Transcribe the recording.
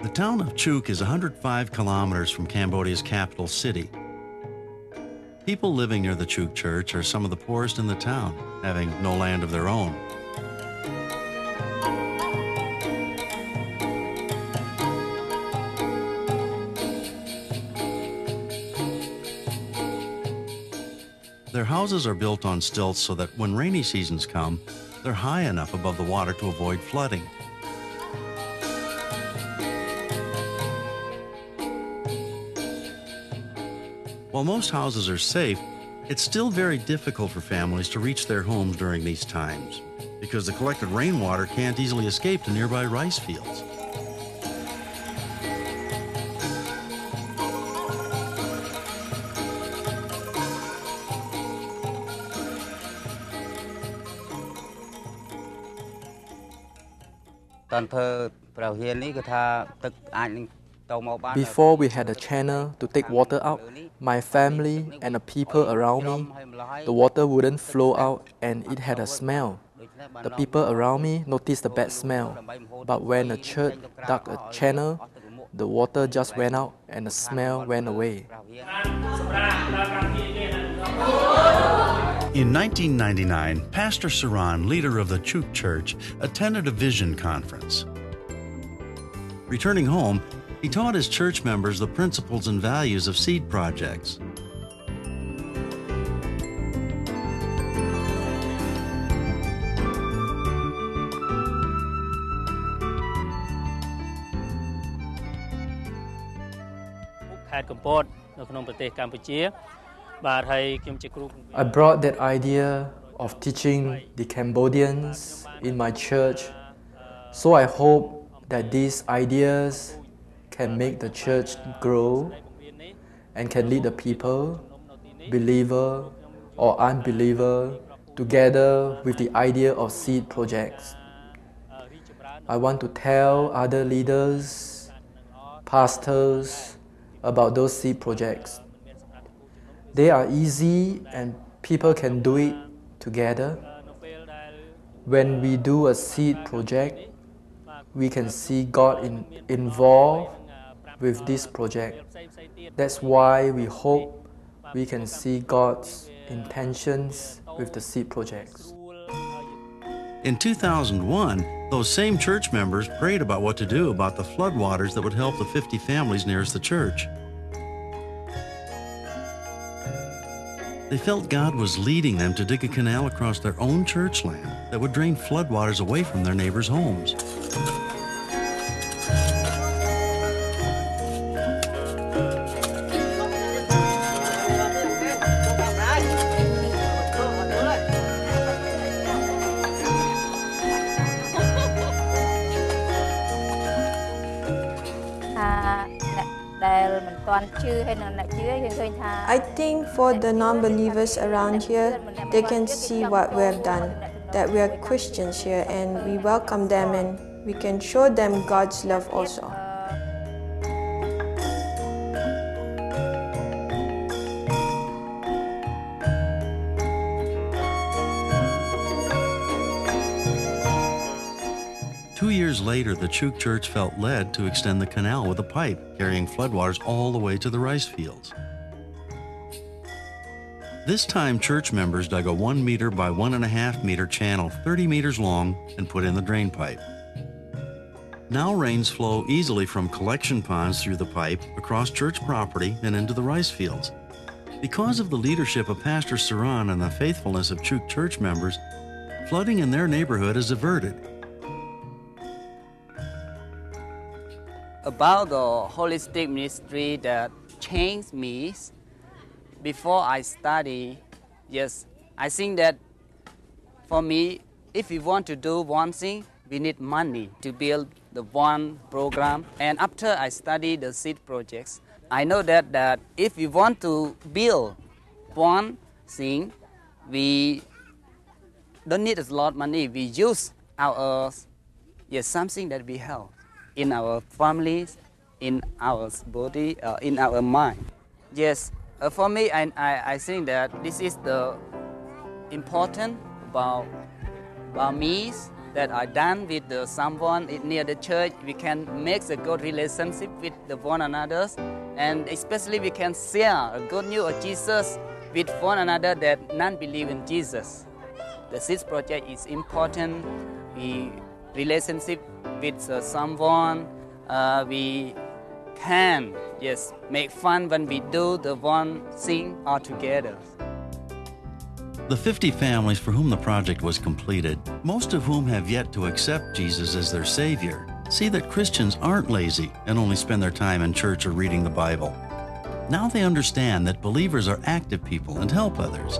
The town of Chuuk is 105 kilometers from Cambodia's capital city. People living near the Chuuk church are some of the poorest in the town, having no land of their own. Their houses are built on stilts so that when rainy seasons come, they're high enough above the water to avoid flooding. While most houses are safe, it's still very difficult for families to reach their homes during these times because the collected rainwater can't easily escape to nearby rice fields. Before we had a channel to take water out, my family and the people around me, the water wouldn't flow out and it had a smell. The people around me noticed the bad smell, but when the church dug a channel, the water just went out and the smell went away. In 1999, Pastor Saran, leader of the Chuuk Church, attended a vision conference. Returning home, he taught his church members the principles and values of seed projects. I brought that idea of teaching the Cambodians in my church, so I hope that these ideas can make the church grow and can lead the people, believer or unbeliever, together with the idea of seed projects. I want to tell other leaders, pastors about those seed projects. They are easy and people can do it together. When we do a seed project, we can see God involved with this project. That's why we hope we can see God's intentions with the seed projects. In 2001, those same church members prayed about what to do about the floodwaters that would help the 50 families nearest the church. They felt God was leading them to dig a canal across their own church land that would drain floodwaters away from their neighbors' homes. I think for the non-believers around here, they can see what we have done, that we are Christians here and we welcome them and we can show them God's love also. Two years later, the Chuuk Church felt led to extend the canal with a pipe, carrying floodwaters all the way to the rice fields. This time, church members dug a 1 meter by 1.5 meter channel 30 meters long and put in the drain pipe. Now rains flow easily from collection ponds through the pipe, across church property, and into the rice fields. Because of the leadership of Pastor Saran and the faithfulness of Chuuk Church members, flooding in their neighborhood is averted. About the holistic ministry that changed me before I study, yes, I think that for me, if we want to do one thing, we need money to build the one program. And after I study the seed projects, I know that if we want to build one thing, we don't need a lot of money. We use our, something that we have in our families, in our body, in our mind. Yes, for me, I think that this is the important about me that are done with someone near the church, we can make a good relationship with one another, and especially we can share a good news of Jesus with one another that none believe in Jesus. The SIS project is important. We relationship with someone. We can make fun when we do the one thing all together. The 50 families for whom the project was completed, most of whom have yet to accept Jesus as their Savior, see that Christians aren't lazy and only spend their time in church or reading the Bible. Now they understand that believers are active people and help others.